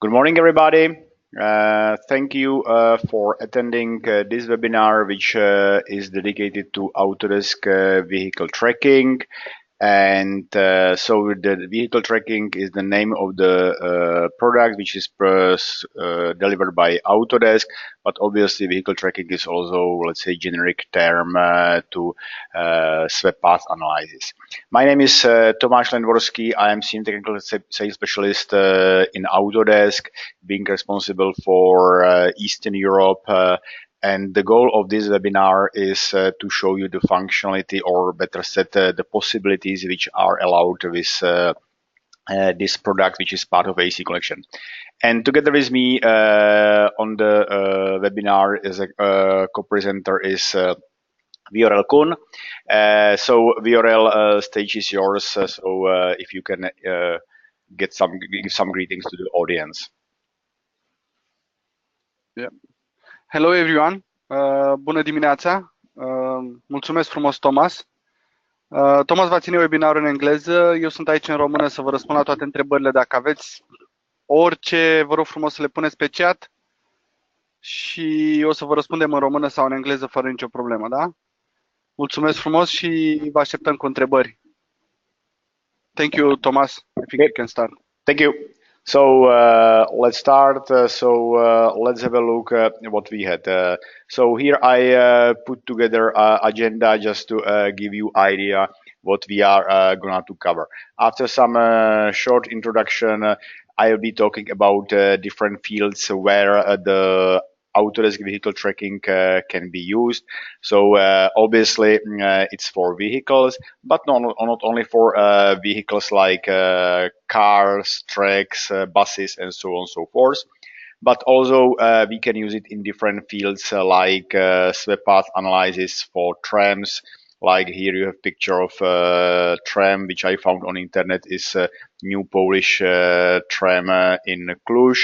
Good morning, everybody. Thank you for attending this webinar, which is dedicated to Autodesk Vehicle Tracking. And so the vehicle tracking is the name of the product which is delivered by Autodesk, but obviously vehicle tracking is also, let's say, generic term to sweep path analysis. My name is Tomáš Lendvorský. I am Senior Technical Sales Specialist in Autodesk, being responsible for Eastern Europe. And the goal of this webinar is to show you the functionality, or better said, the possibilities which are allowed with this product, which is part of AC collection. And together with me on the webinar as a co-presenter is Viorel Kuhn. So Viorel, stage is yours. So if you can give some greetings to the audience. Yeah. Hello everyone. Bună dimineața. Mulțumesc frumos, Thomas. Thomas va ține webinarul în engleză. Eu sunt aici în română să vă răspund la toate întrebările. Dacă aveți orice, vă rog frumos să le puneți pe chat și o să vă răspundem în română sau în engleză fără nicio problemă, da? Mulțumesc frumos și vă așteptăm cu întrebări. Thank you, Thomas. I think we can start. Thank you. So let's start. Let's have a look at what we had. So here I put together an agenda just to give you idea what we are going to cover. After some short introduction, I'll be talking about different fields where the Autodesk Vehicle Tracking can be used. So obviously it's for vehicles, but not only for vehicles like cars, trucks, buses, and so on and so forth. But also we can use it in different fields like sweep path analysis for trams. Like here you have picture of a tram which I found on internet, is a new Polish tram in Cluj.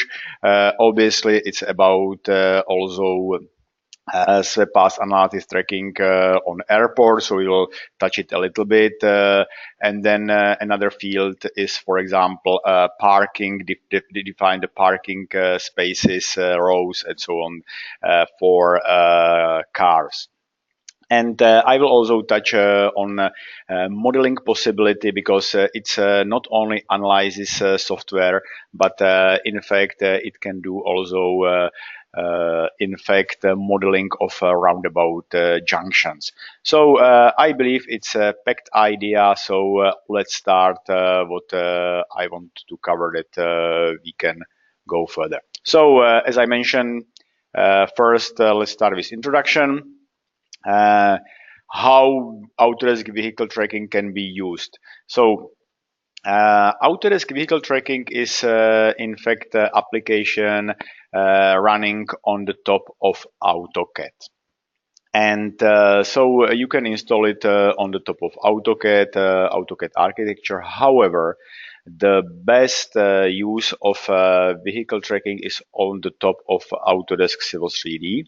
Obviously it's about also sweep path analysis tracking on airports, so we will touch it a little bit. And then another field is, for example, parking, define the parking spaces, rows, and so on for cars. And I will also touch on modeling possibility, because it's not only analysis software, but in fact it can do also modeling of roundabout junctions. So I believe it's a packed idea. So let's start what I want to cover, that we can go further. So as I mentioned, first let's start with introduction. How Autodesk Vehicle Tracking can be used. So Autodesk Vehicle Tracking is in fact application running on the top of AutoCAD. And so you can install it on the top of AutoCAD, AutoCAD Architecture. However, the best use of vehicle tracking is on the top of Autodesk Civil 3D,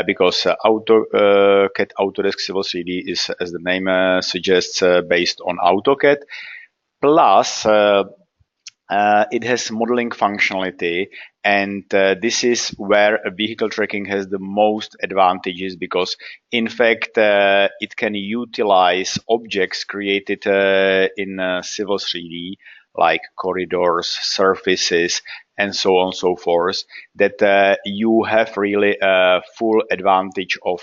because AutoCAD Autodesk Civil 3D is, as the name suggests, based on AutoCAD. Plus, it has modeling functionality, and this is where vehicle tracking has the most advantages, because in fact it can utilize objects created in Civil 3D, like corridors, surfaces, and so on and so forth, that you have really full advantage of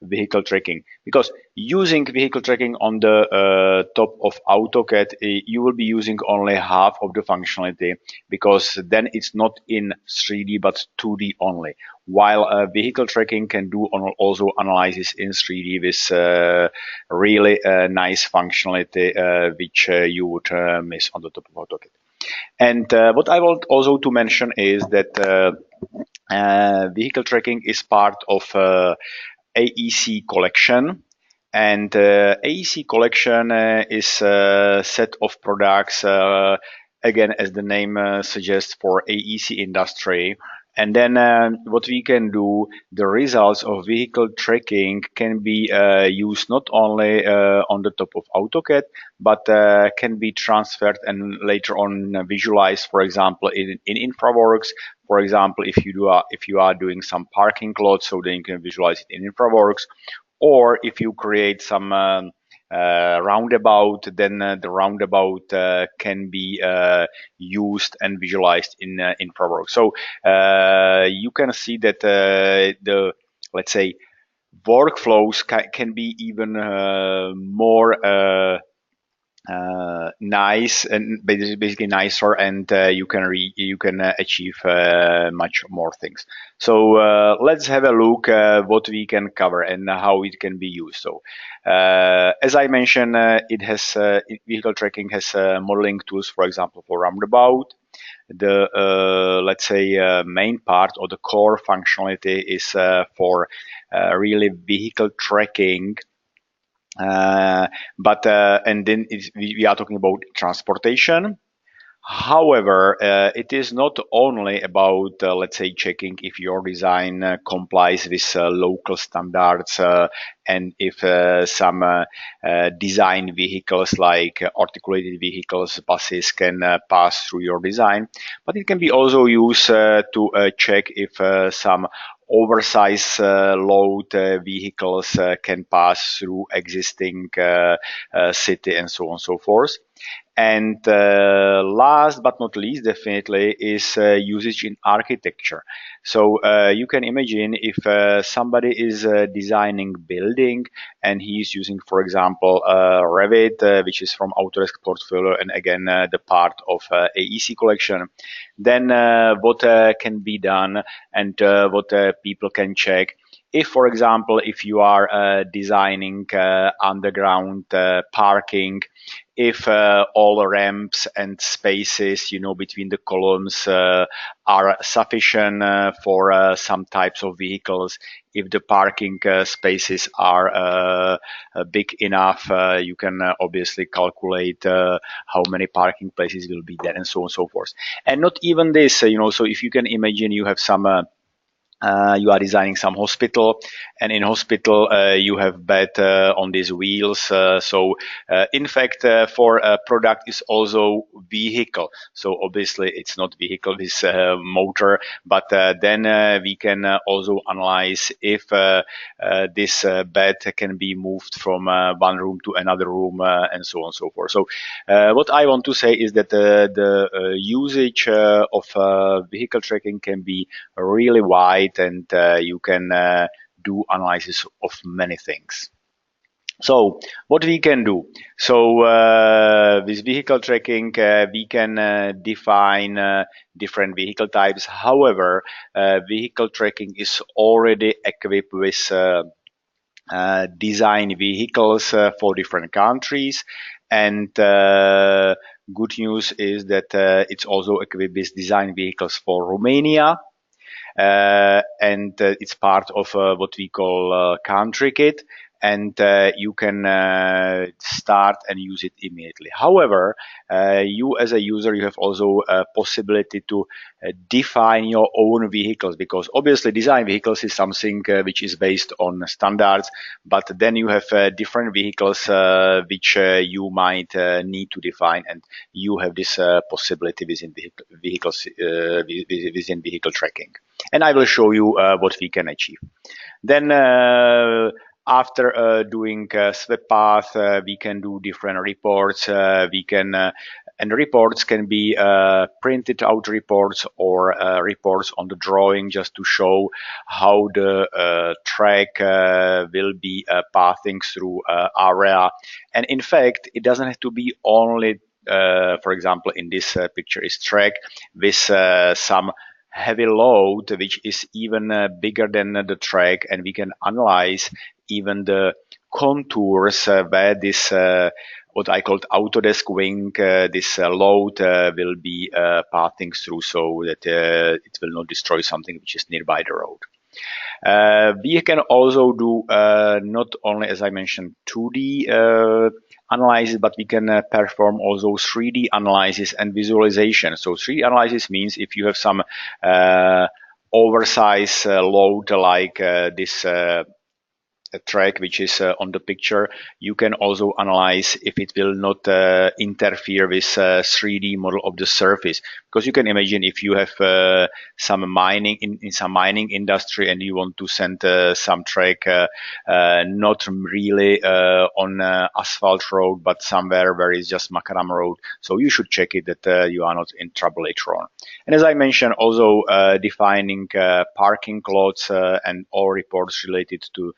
vehicle tracking. Because using vehicle tracking on the top of AutoCAD, you will be using only half of the functionality, because then it's not in 3D but 2D only. While vehicle tracking can do also analysis in 3D with really nice functionality, which you would miss on the top of AutoCAD. And what I want also to mention is that vehicle tracking is part of AEC collection. And AEC collection is a set of products, again, as the name suggests, for AEC industry. And then what we can do, the results of vehicle tracking can be used not only on the top of AutoCAD, but can be transferred and later on visualized, for example, in InfraWorks. For example, if you are doing some parking lots, so then you can visualize it in InfraWorks, or if you create some roundabout, then the roundabout can be used and visualized in InfraWorks. So you can see that the, let's say, workflows can be even more nice and basically nicer, and you can achieve much more things. So let's have a look what we can cover and how it can be used. So as I mentioned, vehicle tracking has modeling tools, for example, for roundabout. The let's say main part or the core functionality is for really vehicle tracking. And then we are talking about transportation. However, it is not only about, let's say, checking if your design complies with local standards and if some design vehicles like articulated vehicles, buses can pass through your design, but it can be also used to check if some oversized load vehicles can pass through existing city and so on and so forth. And last but not least, definitely, is usage in architecture. So you can imagine if somebody is designing building and he is using, for example, Revit, which is from Autodesk portfolio, and again the part of AEC collection, then what can be done and what people can check. If, for example, if you are designing underground parking, if all ramps and spaces, between the columns are sufficient for some types of vehicles, if the parking spaces are big enough, you can obviously calculate how many parking places will be there, and so on and so forth. And not even this, so if you can imagine you have some you are designing some hospital, and in hospital you have bed on these wheels. So in fact, for a product is also vehicle. So obviously it's not vehicle, this motor, but then we can also analyze if this bed can be moved from one room to another room, and so on and so forth. So what I want to say is that the usage of vehicle tracking can be really wide, and you can do analysis of many things. So what we can do? So with vehicle tracking, we can define different vehicle types. However, vehicle tracking is already equipped with design vehicles for different countries, and good news is that it's also equipped with design vehicles for Romania. And it's part of what we call country kit, and you can start and use it immediately. However, you as a user, you have also a possibility to define your own vehicles, because obviously design vehicles is something which is based on standards, but then you have different vehicles which you might need to define, and you have this possibility within within vehicle tracking. And I will show you what we can achieve. Then after doing sweep path, we can do different reports. And reports can be printed out reports or reports on the drawing, just to show how the track will be passing through area. And in fact, it doesn't have to be only, for example, in this picture is track with some heavy load, which is even bigger than the track, and we can analyze even the contours where this what I called Autodesk wing, this load will be passing through, so that it will not destroy something which is nearby the road. We can also do not only, as I mentioned, 2D analysis, but we can perform also 3D analysis and visualization. So 3D analysis means if you have some oversized load like this track which is on the picture, you can also analyze if it will not interfere with 3D model of the surface. Because you can imagine if you have some mining in some mining industry and you want to send some track not really on asphalt road but somewhere where it's just macadam road, so you should check it that you are not in trouble later on. And as I mentioned, also defining parking lots and all reports related to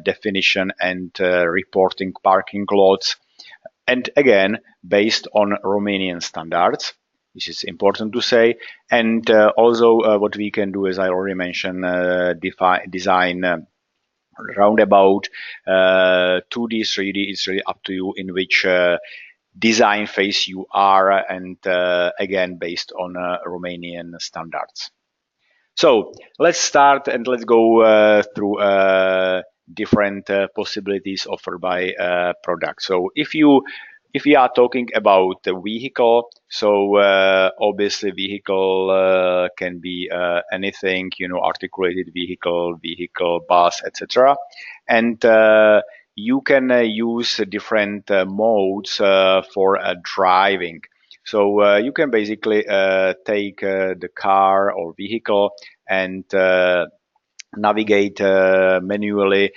definition and reporting parking lots, and again based on Romanian standards. This is important to say. And also what we can do, as I already mentioned, design roundabout 2D, 3D. It's really up to you in which design phase you are, and again based on Romanian standards. So let's start and let's go through different possibilities offered by product. So if we are talking about the vehicle, so obviously vehicle can be anything, articulated vehicle, bus, etc. And you can use different modes for driving. So you can basically take the car or vehicle and navigate manually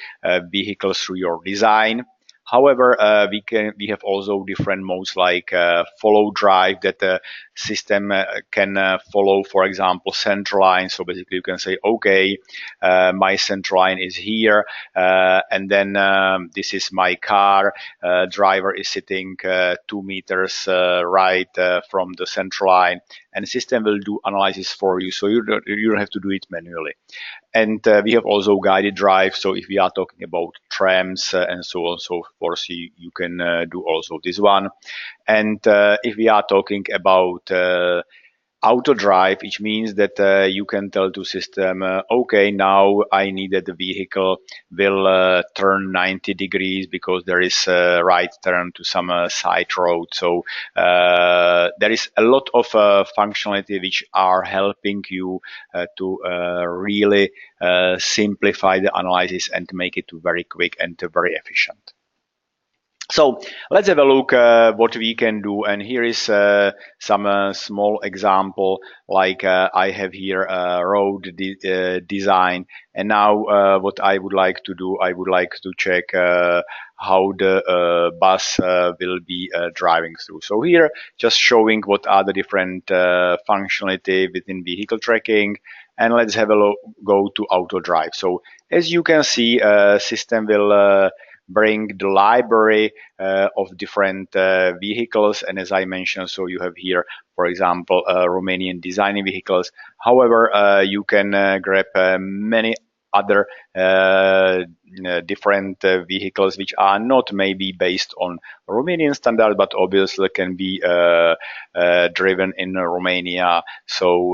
vehicles through your design. However, we have also different modes like follow drive, that the system can follow, for example, center line. So basically you can say, okay, my center line is here, and then this is my car, driver is sitting 2 meters right from the center line, and the system will do analysis for you, so you don't have to do it manually. And we have also guided drive. So if we are talking about trams and so on and so forth, you can do also this one. And if we are talking about auto drive, which means that you can tell to system, okay, now I need that the vehicle will turn 90 degrees because there is a right turn to some side road. So there is a lot of functionality which are helping you to really simplify the analysis and make it very quick and very efficient. So let's have a look what we can do, and here is some small example, like I have here road design, and now what I would like to do, I would like to check how the bus will be driving through. So here just showing what are the different functionality within vehicle tracking, and let's have a go to auto drive. So as you can see, system will bring the library of different vehicles, and as I mentioned, so you have here, for example, Romanian design vehicles. However, you can grab many other different vehicles which are not maybe based on Romanian standard, but obviously can be driven in Romania. So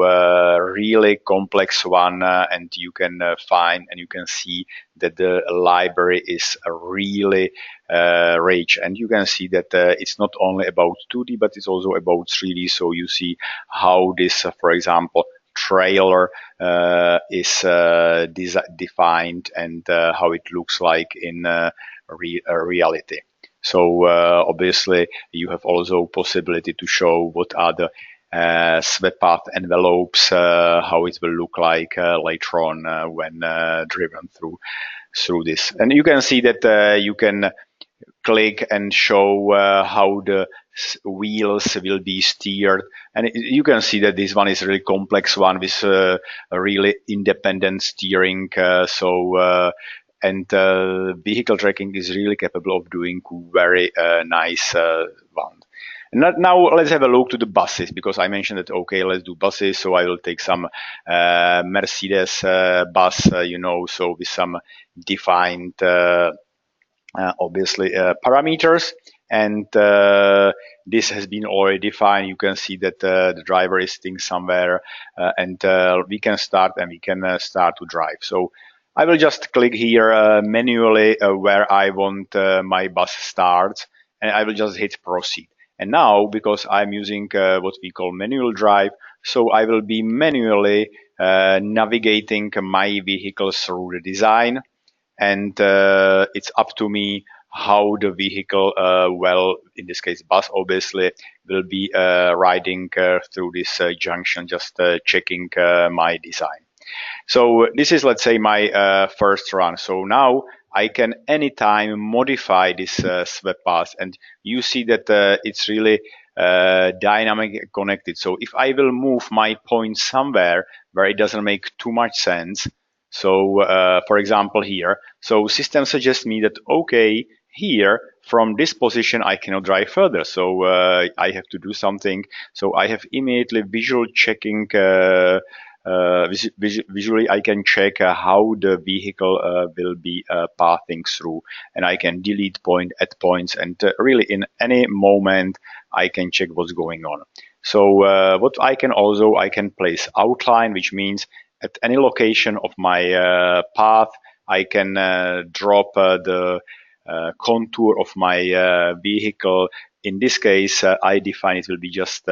really complex one, and you can find and you can see that the library is really rich, and you can see that it's not only about 2D but it's also about 3D. So you see how this, for example, trailer is defined, and how it looks like in reality. So obviously you have also possibility to show what are the swept path envelopes, how it will look like later on when driven through this. And you can see that you can click and show how the wheels will be steered, and you can see that this one is a really complex one with a really independent steering. And vehicle tracking is really capable of doing very nice one. And now let's have a look to the buses, because I mentioned that, okay, let's do buses. So I will take some Mercedes bus, so with some defined obviously parameters, and this has been already defined. You can see that the driver is sitting somewhere, and we can start start to drive. So I will just click here manually where I want my bus starts, and I will just hit proceed. And now, because I'm using what we call manual drive, so I will be manually navigating my vehicle through the design, and it's up to me how the vehicle, well, in this case bus obviously, will be riding through this junction, just checking my design. So this is, let's say, my first run. So now I can anytime modify this swap path, and you see that it's really dynamic connected. So if I will move my point somewhere where it doesn't make too much sense, so for example here, so system suggests me that, okay, here from this position I cannot drive further, so I have to do something. So I have immediately visual checking, visually I can check how the vehicle will be pathing through, and I can delete point, add points, and really in any moment I can check what's going on. So what I can also, I can place outline, which means at any location of my path I can drop the contour of my vehicle. In this case I define it will be just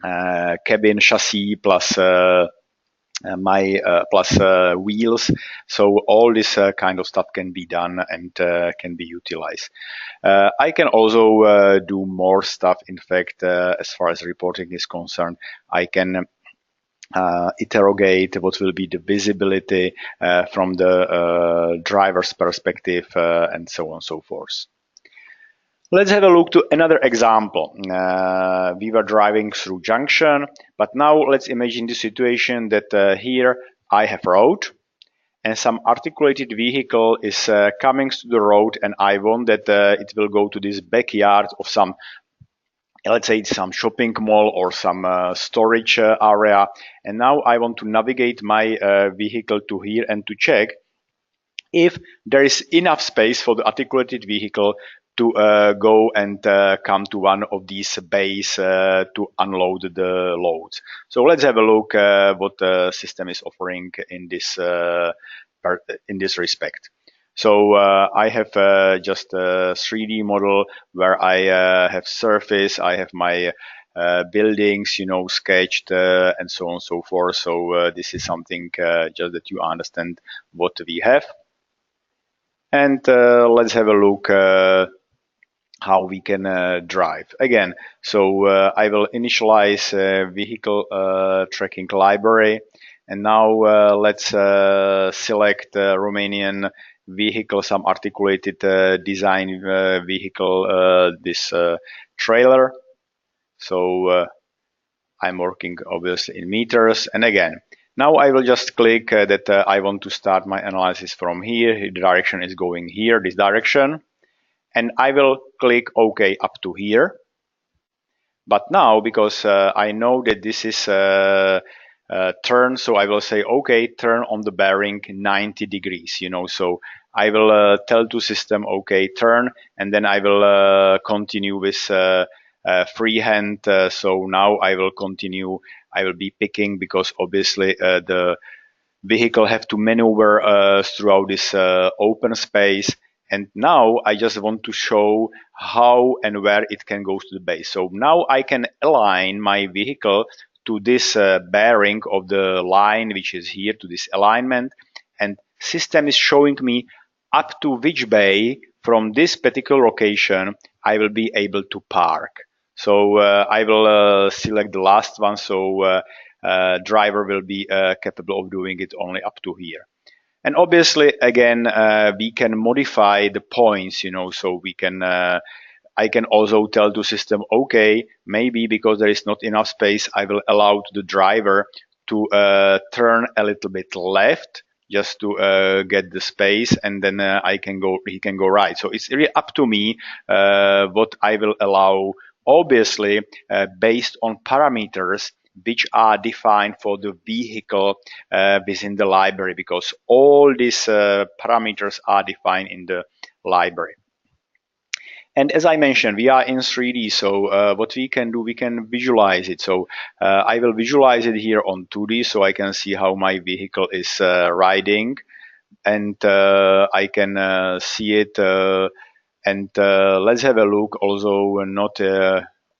cabin chassis plus my plus wheels. So all this kind of stuff can be done and can be utilized. I can also do more stuff. In fact, as far as reporting is concerned, I can interrogate what will be the visibility from the driver's perspective, and so on and so forth. Let's have a look to another example. We were driving through junction, but now let's imagine the situation that here I have road and some articulated vehicle is coming to the road, and I want that it will go to this backyard of some, let's say, some shopping mall or some storage area. And now I want to navigate my vehicle to here and to check if there is enough space for the articulated vehicle to go and come to one of these bays to unload the loads. So let's have a look what the system is offering in this respect. So I have just a 3D model where I have surface, I have my buildings, sketched, and so on and so forth. So this is something just that you understand what we have. And let's have a look how we can drive. Again, so I will initialize vehicle tracking library. And now let's select Romanian vehicle, some articulated design vehicle, this trailer. So I'm working obviously in meters. And again, now I will just click that I want to start my analysis from here. The direction is going here, this direction. And I will click OK up to here. But now, because I know that this is turn, so I will say, OK, turn on the bearing 90 degrees, so I will tell to system, OK, turn, and then I will continue with freehand. So now I will continue, I will be picking, because obviously the vehicle have to maneuver throughout this open space. And now I just want to show how and where it can go to the base. So now I can align my vehicle to this bearing of the line, which is here, to this alignment. And system is showing me up to which bay from this particular location I will be able to park. So I will select the last one. So driver will be capable of doing it only up to here. And obviously, again, we can modify the points, so we can, I can also tell the system, okay, maybe because there is not enough space, I will allow to the driver to turn a little bit left just to get the space, and then he can go right. So it's really up to me what I will allow, obviously, based on parameters which are defined for the vehicle within the library, because all these parameters are defined in the library. And as I mentioned, we are in 3D, so what we can do, we can visualize it. So I will visualize it here on 2D, so I can see how my vehicle is riding, and I can see it. And let's have a look also, not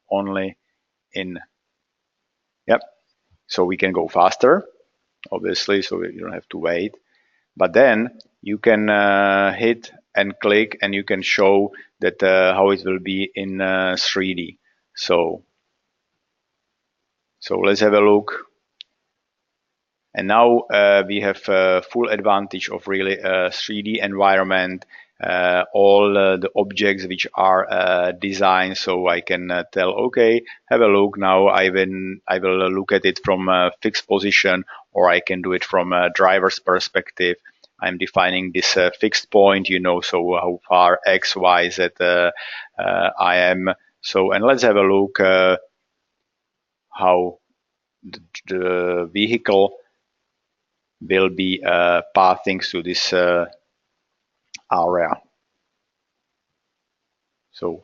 only in, yep. So we can go faster, obviously, so you don't have to wait. But then you can hit and click, and you can show that how it will be in 3D. So let's have a look. And now we have full advantage of really 3D environment, all the objects which are designed. So I can tell, okay, have a look now. I will look at it from a fixed position, or I can do it from a driver's perspective. I'm defining this fixed point, so how far X, Y, Z I am. So, and let's have a look how the vehicle will be pathing through this area. So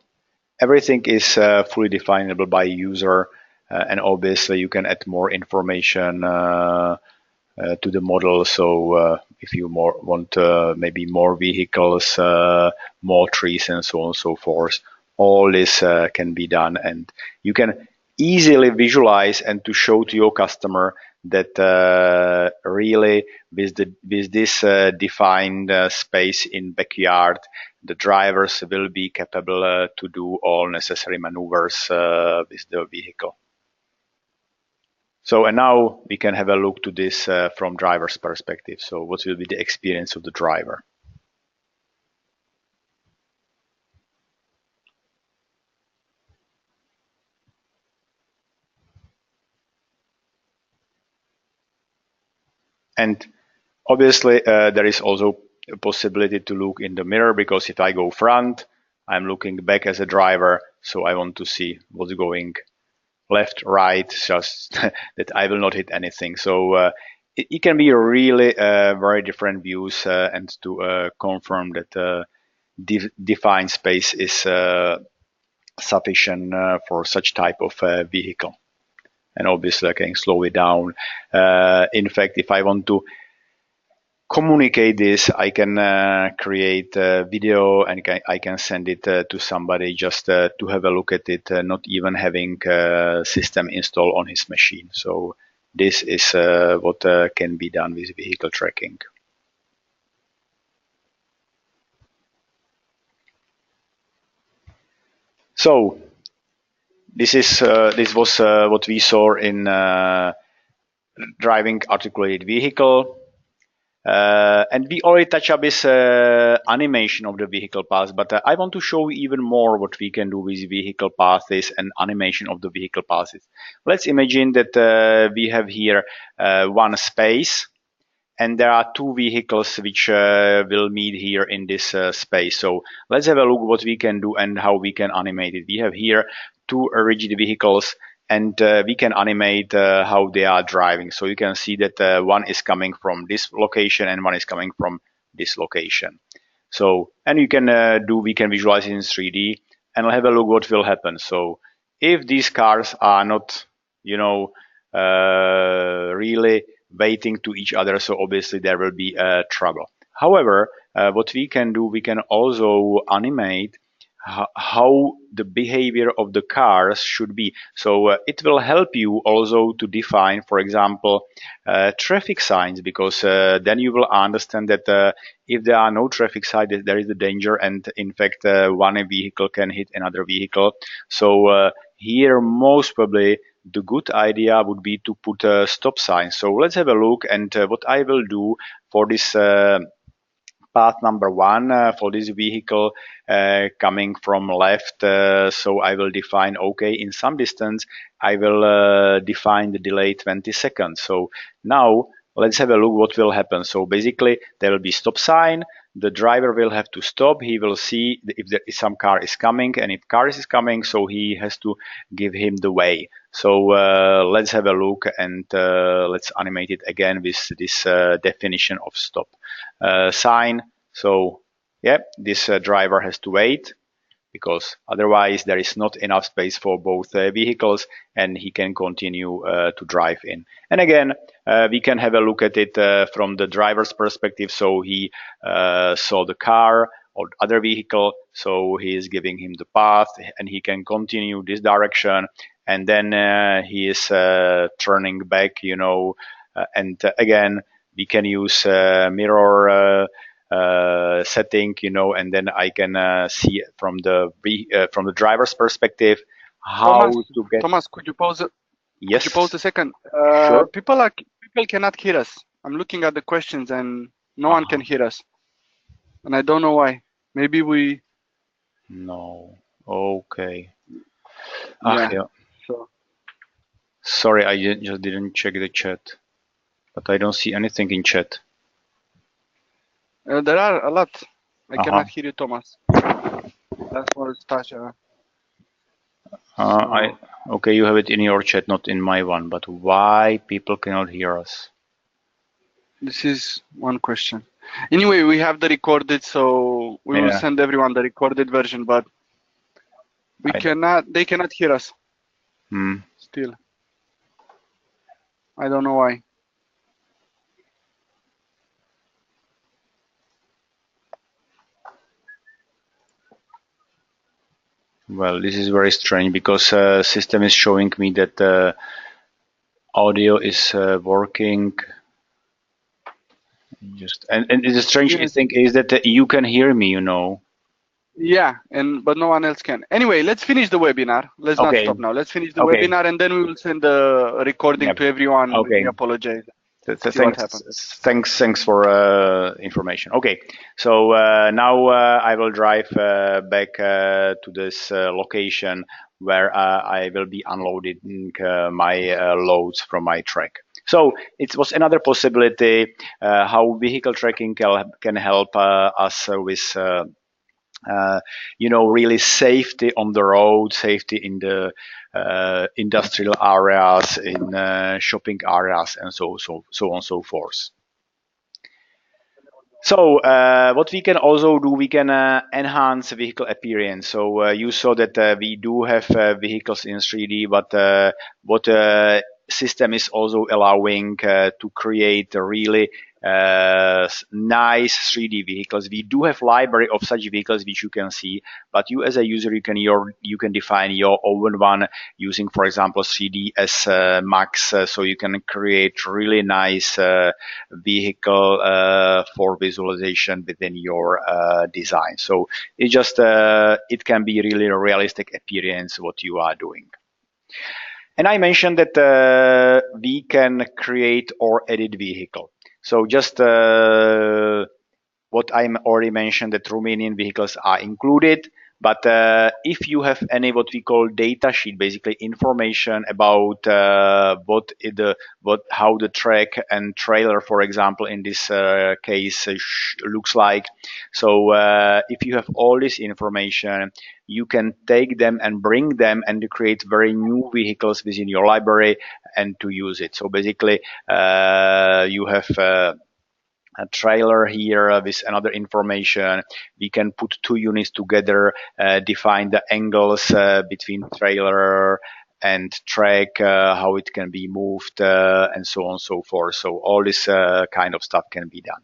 everything is fully definable by user, and obviously you can add more information to the model. So if you want maybe more vehicles, more trees, and so on and so forth, all this can be done, and you can easily visualize and to show to your customer that really with this defined space in backyard, the drivers will be capable to do all necessary maneuvers with the vehicle. So, and now we can have a look to this from driver's perspective. So what will be the experience of the driver? And obviously there is also a possibility to look in the mirror, because if I go front, I'm looking back as a driver, so I want to see what's going left, right, just that I will not hit anything. So it can be really very different views, and to confirm that defined space is sufficient for such type of vehicle. And obviously I can slow it down. In fact, if I want to communicate this, I can create a video, and I can send it to somebody just to have a look at it, not even having a system installed on his machine. So this is what can be done with vehicle tracking. So this was what we saw in driving articulated vehicle. And we already touched up this animation of the vehicle path, but I want to show you even more what we can do with vehicle paths and animation of the vehicle paths. Let's imagine that we have here one space, and there are two vehicles which will meet here in this space. So let's have a look what we can do and how we can animate it. We have here two rigid vehicles, and we can animate how they are driving. So you can see that one is coming from this location and one is coming from this location. So, and you can we can visualize it in 3D, and I'll have a look what will happen. So if these cars are not, really waiting to each other, so obviously there will be trouble. However, what we can do, we can also animate how the behavior of the cars should be. So it will help you also to define, for example, traffic signs, because then you will understand that if there are no traffic signs, there is a danger, and in fact one vehicle can hit another vehicle. So here most probably the good idea would be to put a stop sign. So let's have a look, and what I will do for this path number one for this vehicle coming from left, so I will define, okay, in some distance I will define the delay 20 seconds. So now let's have a look what will happen. So basically there will be stop sign, the driver will have to stop, he will see if there is some car is coming, and if car is coming, so he has to give him the way. So let's have a look, and let's animate it again with this definition of stop sign. So yeah, this driver has to wait, because otherwise there is not enough space for both vehicles, and he can continue to drive in. And again, we can have a look at it from the driver's perspective. So he saw the car, or other vehicle. So he is giving him the path, and he can continue this direction. And then he is turning back, and again we can use mirror setting, and then I can see from the driver's perspective how to get. Thomas, could you pause it? Yes. Could you pause a second? Sure. People cannot hear us. I'm looking at the questions and no one can hear us, and I don't know why. Maybe we. No. Okay. Yeah. So. Sorry, I just didn't check the chat, but I don't see anything in chat. There are a lot. I cannot hear you, Thomas. That's what Stasha. Okay, you have it in your chat, not in my one. But why people cannot hear us? This is one question. Anyway, we have the recorded, so we will send everyone the recorded version. But we cannot. They cannot hear us. Still. I don't know why. Well, this is very strange because system is showing me that the audio is working. And the strange thing is that you can hear me, Yeah, but no one else can. Anyway, let's finish the webinar. Let's not stop now. Let's finish the webinar, and then we will send the recording to everyone. Okay. We apologize. Thanks for information. Okay, so now I will drive back to this location where I will be unloading my loads from my truck. So it was another possibility how vehicle tracking can help us with really safety on the road, safety in the industrial areas, in shopping areas, and so on and so forth. So what we can also do, we can enhance vehicle appearance. So you saw that we do have vehicles in 3D, but what system is also allowing to create a really nice 3D vehicles. We do have library of such vehicles which you can see, but you as a user, you can define your own one using, for example, 3D as Max, so you can create really nice vehicle for visualization within your design. So it can be really a realistic appearance what you are doing. And I mentioned that we can create or edit vehicle. So just what I already mentioned, that Romanian vehicles are included. But if you have any what we call data sheet, basically information about how the track and trailer, for example, in this case looks like. So if you have all this information, you can take them and bring them and create very new vehicles within your library and to use it. So basically, you have a trailer here with another information. We can put two units together, define the angles between trailer and track, how it can be moved, and so on and so forth. So all this kind of stuff can be done.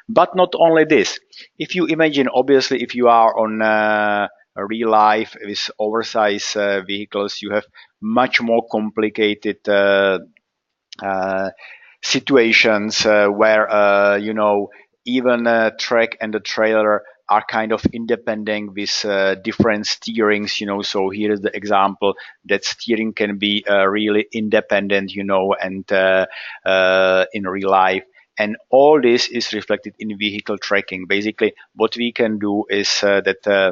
But not only this. If you imagine, obviously, if you are on real life with oversized vehicles, you have much more complicated situations where even track and the trailer are kind of independent with different steerings. So here is the example that steering can be really independent, and in real life. And all this is reflected in vehicle tracking. Basically, what we can do is that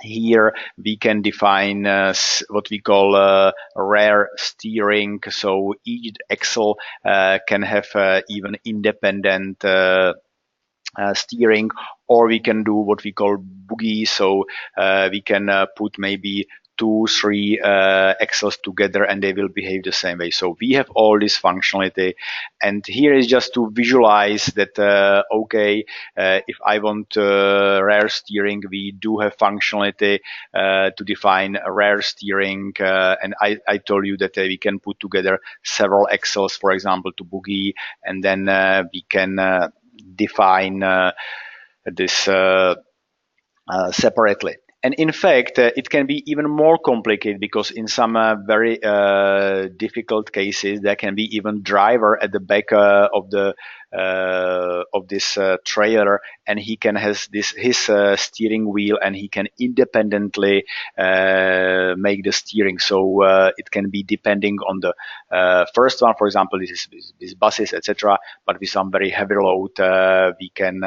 here we can define what we call rear steering. So each axle can have even independent steering, or we can do what we call boogie. So we can put maybe 2-3 axles together and they will behave the same way. So we have all this functionality, and here is just to visualize that if I want rear steering, we do have functionality to define rear steering, and I told you that we can put together several axles, for example, to boogie, and then we can define this separately. And in fact, it can be even more complicated, because in some very difficult cases, there can be even driver at the back of this trailer, and he can has his steering wheel, and he can independently make the steering. So it can be depending on the first one. For example, this buses, etc. But with some very heavy load, we can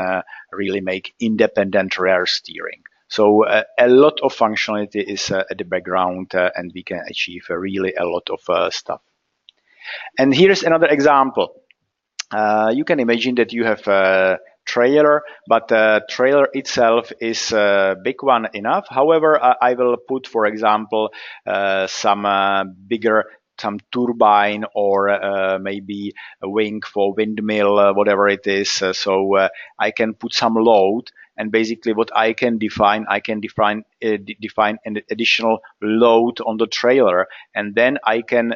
really make independent rear steering. So a lot of functionality is at the background, and we can achieve really a lot of stuff. And here's another example. You can imagine that you have a trailer, but the trailer itself is a big one enough. However, I will put, for example, some bigger turbine, or maybe a wing for windmill, whatever it is. So I can put some load, and basically what I can define an additional load on the trailer, and then I can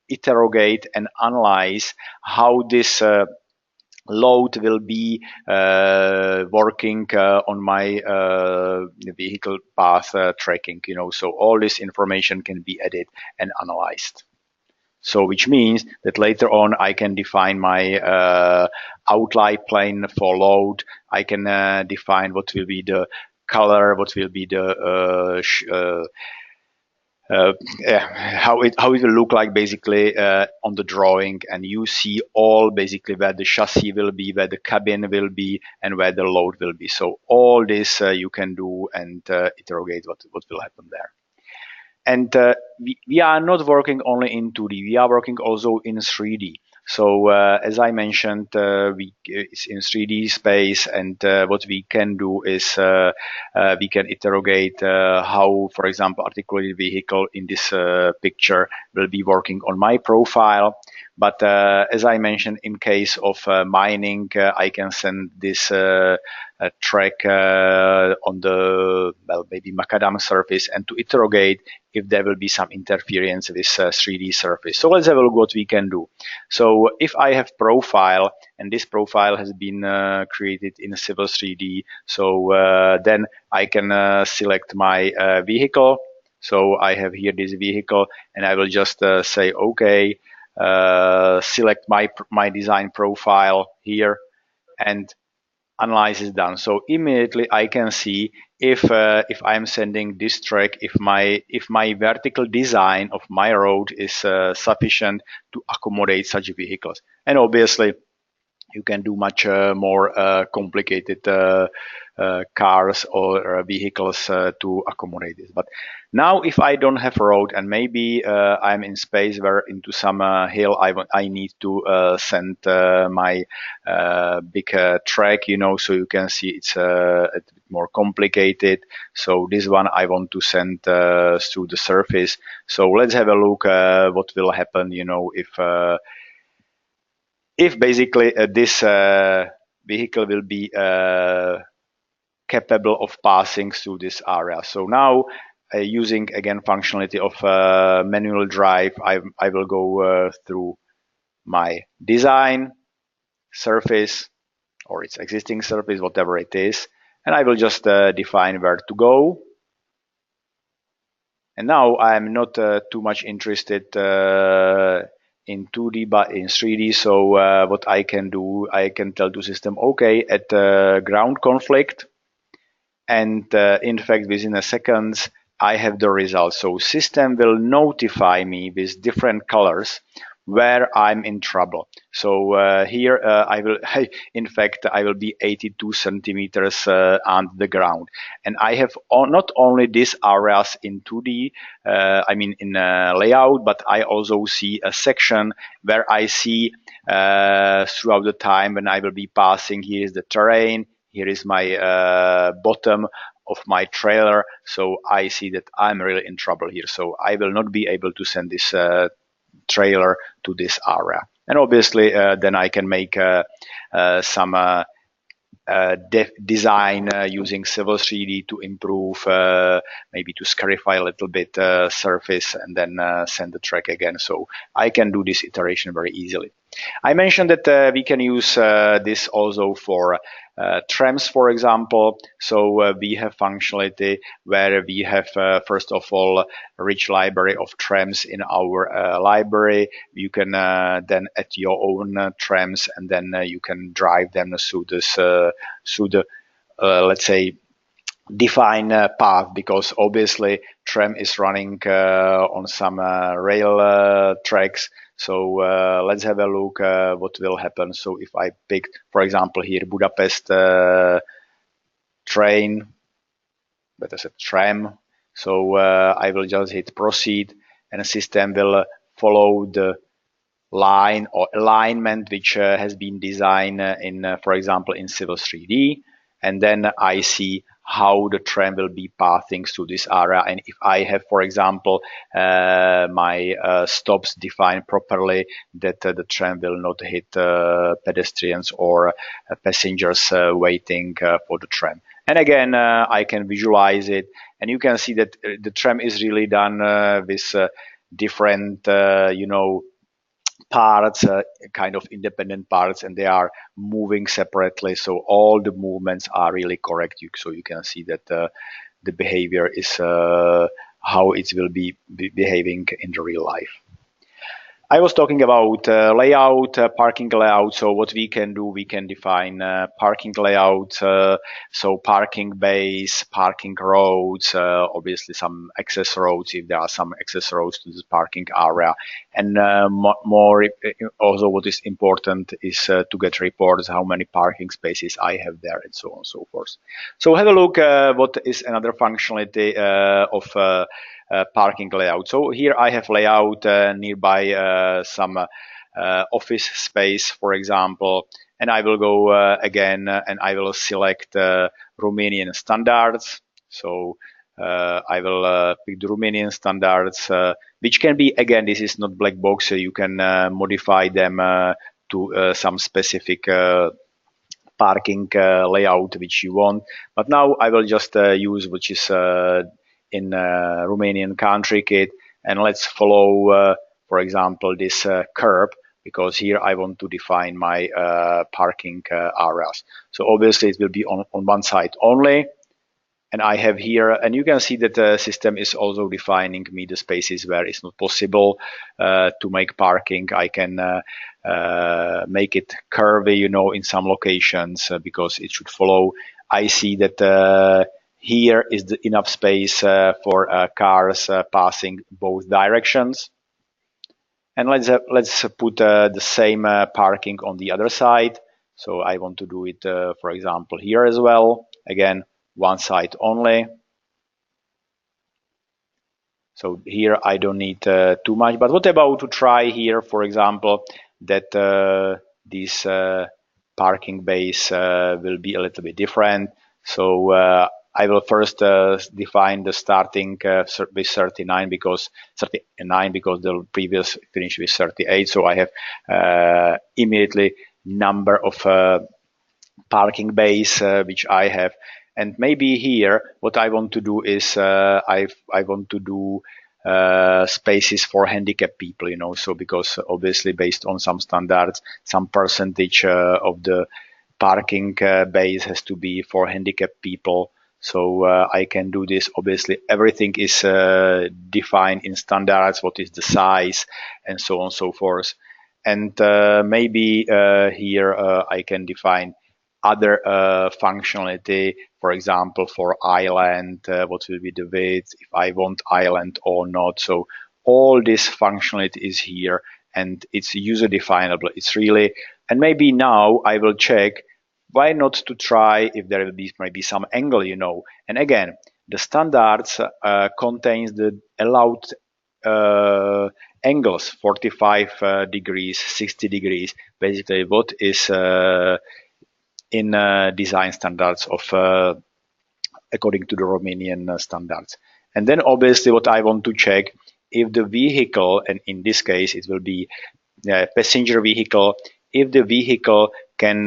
interrogate and analyze how this load will be working on my vehicle path tracking. So all this information can be added and analyzed. So which means that later on I can define my outline plane for load. I can define what will be the color, what will be the how it will look like basically on the drawing, and you see all basically where the chassis will be, where the cabin will be, and where the load will be. So all this you can do and interrogate what will happen there. And we are not working only in 2D, we are working also in 3D. So as I mentioned, it's in 3D space, and what we can do is we can interrogate how, for example, articulated vehicle in this picture will be working on my profile. But as I mentioned, in case of mining, I can send this track on the, well, maybe macadam surface, and to interrogate if there will be some interference with 3D surface. So let's have a look what we can do. So if I have profile, and this profile has been created in Civil 3D, so then I can select my vehicle. So I have here this vehicle, and I will just say, okay, select my design profile here, and analysis is done. So immediately I can see if I'm sending this track, if my vertical design of my road is sufficient to accommodate such vehicles. And obviously you can do much more complicated cars or vehicles to accommodate this. But now if I don't have a road, and maybe I'm in space where into some hill I need to send my big track, so you can see it's a bit more complicated. So this one I want to send through the surface. So let's have a look what will happen, if basically this vehicle will be capable of passing through this area. So now using again functionality of manual drive, I will go through my design surface, or its existing surface, whatever it is, and I will just define where to go. And now I'm not too much interested in 2D but in 3D. So what I can do, I can tell the system, okay, at ground conflict, and in fact within a second I have the result. So system will notify me with different colors where I'm in trouble. So here I will be 82 centimeters on the ground, and I have not only these areas in 2D, I mean in layout, but I also see a section where I see throughout the time when I will be passing. Here is the terrain, here is my bottom of my trailer, so I see that I'm really in trouble here. So I will not be able to send this trailer to this area. And obviously then I can make some design using Civil 3D to improve, maybe to scarify a little bit surface, and then send the track again. So I can do this iteration very easily. I mentioned that we can use this also for trams, for example. So we have functionality where we have first of all a rich library of trams in our library. You can then add your own trams, and then you can drive them through the let's say define path, because obviously tram is running on some rail tracks. So let's have a look what will happen. So if I pick, for example, here Budapest train, that is a tram. So I will just hit proceed, and the system will follow the line or alignment which has been designed in, for example, in Civil 3D. And then I see how the tram will be passing through this area. And if I have, for example, my stops defined properly, that the tram will not hit pedestrians or passengers waiting for the tram. And again, I can visualize it, and you can see that the tram is really done with different, parts, kind of independent parts, and they are moving separately. So all the movements are really correct. So you can see that the behavior is how it will be behaving in the real life. I was talking about layout, parking layout. So what we can do, we can define parking layout. So parking bays, parking roads, obviously some access roads if there are some access roads to the parking area. And more also what is important is to get reports how many parking spaces I have there, and so on and so forth. So have a look what is another functionality of parking layout. So here I have layout nearby some office space, for example, and I will go again and I will select Romanian standards. So I will pick the Romanian standards, which can be, again, this is not black box, so you can modify them to some specific parking layout which you want. But now I will just use which is in Romanian country kit, and let's follow, for example, this curb, because here I want to define my parking areas. So obviously it will be on one side only, and I have here, and you can see that the system is also defining me the spaces where it's not possible to make parking. I can make it curvy, in some locations because it should follow. I see that here is the enough space for cars passing both directions. And let's put the same parking on the other side. So I want to do it, for example, here as well. Again, one side only. So here I don't need too much. But what about to try here, for example, that these parking bays will be a little bit different. So I will first define the starting with 39 because the previous finished with 38. So I have immediately number of parking bays which I have. And maybe here what I want to do is I want to do spaces for handicapped people, so because obviously based on some standards, some percentage of the parking bays has to be for handicapped people. So I can do this. Obviously everything is defined in standards, what is the size and so on and so forth. And maybe here I can define other functionality, for example, for island, what will be the width, if I want island or not. So all this functionality is here, and it's user definable. It's really, and maybe now I will check, why not to try if there will be maybe some angle, And again, the standards contains the allowed angles, 45 degrees, 60 degrees, basically what is in design standards of according to the Romanian standards. And then obviously what I want to check, if the vehicle, and in this case it will be a passenger vehicle, if the vehicle can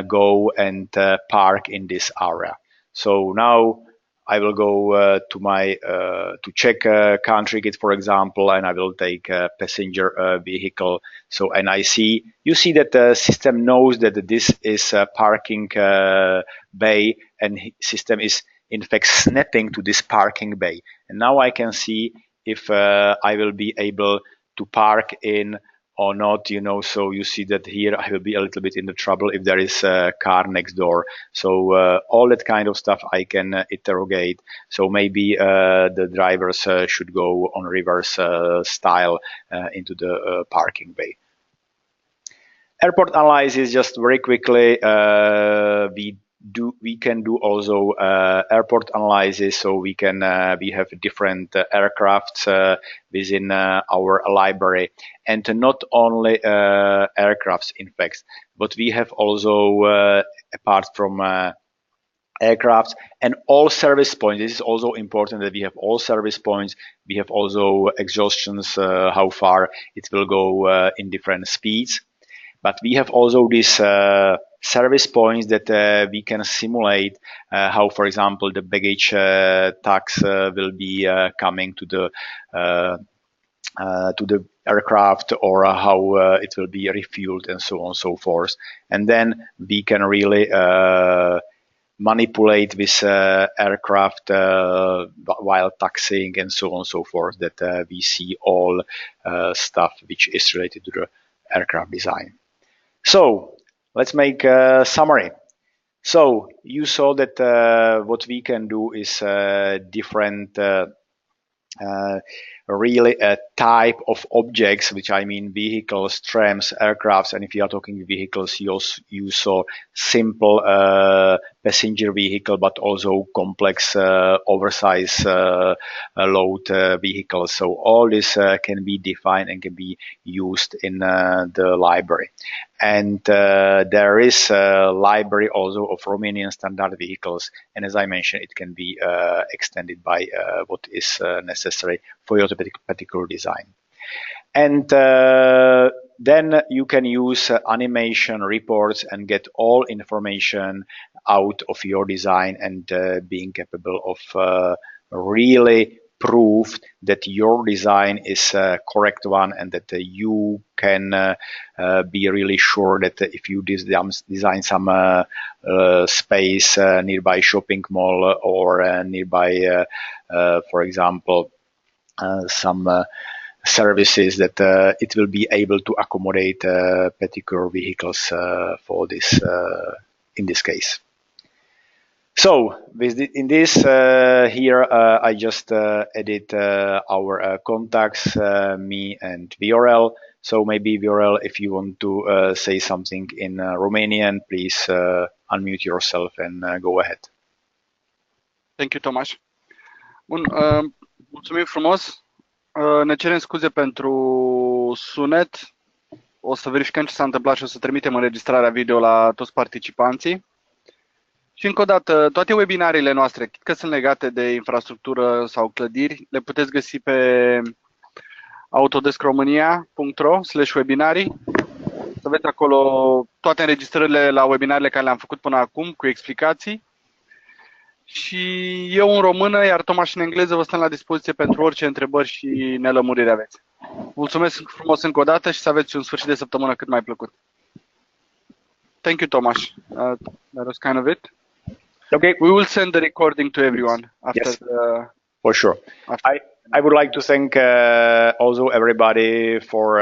go and park in this area. So now I will go to my to check country gate, for example, and I will take a passenger vehicle. So, and you see that the system knows that this is a parking bay, and system is in fact snapping to this parking bay. And now I can see if I will be able to park in or not, so you see that here I will be a little bit in the trouble if there is a car next door. So all that kind of stuff I can interrogate. So maybe the drivers should go on reverse style into the parking bay. Airport analysis, just very quickly, we can do also airport analysis. So we have different aircrafts within our library, and not only aircrafts in fact, but we have also apart from aircrafts and all service points. This is also important that we have all service points. We have also exhaustions, how far it will go in different speeds. But we have also these service points that we can simulate how, for example, the baggage tax will be coming to the aircraft, or how it will be refueled, and so on and so forth. And then we can really manipulate this aircraft while taxiing, and so on and so forth, that we see all stuff which is related to the aircraft design. So let's make a summary. So you saw that what we can do is different really a type of objects, which I mean vehicles, trams, aircrafts, and if you are talking vehicles, you saw simple passenger vehicle, but also complex oversized load vehicles. So all this can be defined and can be used in the library. And there is a library also of Romanian standard vehicles, and as I mentioned, it can be extended by what is necessary for your particular design. And then you can use animation reports and get all information out of your design, and being capable of really prove that your design is a correct one, and that you can be really sure that if you design some space nearby shopping mall, or nearby, for example, some services, that it will be able to accommodate particular vehicles for this in this case. So in this here I just edit our contacts, me and Viorel. So maybe Viorel, if you want to say something in Romanian, please unmute yourself and go ahead. Thank you, Tomaș. Bun, mulțumim frumos. Ne cerem scuze pentru sunet. O să verificăm ce s-a întâmplat și o să trimitem înregistrarea video la toți participanții. Și încă o dată, toate webinariile noastre, că sunt legate de infrastructură sau clădiri, le puteți găsi pe autodeskromania.ro/webinarii. Să vedeți acolo toate înregistrările la webinarele care le-am făcut până acum, cu explicații. Și eu în română, iar Tomaș în engleză, vă stăm la dispoziție pentru orice întrebări și nelămuriri aveți. Mulțumesc frumos încă o dată și să aveți un sfârșit de săptămână cât mai plăcut. Thank you, Tomaș. That was kind of it. Okay. We will send the recording to everyone after. Yes, for sure. I would like to thank also everybody for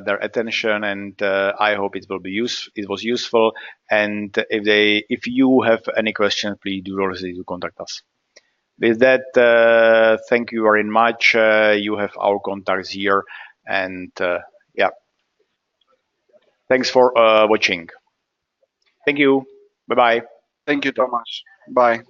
their attention, and I hope it was useful. And if you have any questions, please do not hesitate to contact us. With that, thank you very much. You have our contacts here, and yeah, thanks for watching. Thank you. Bye bye. Thank you, Tomaș. Bye.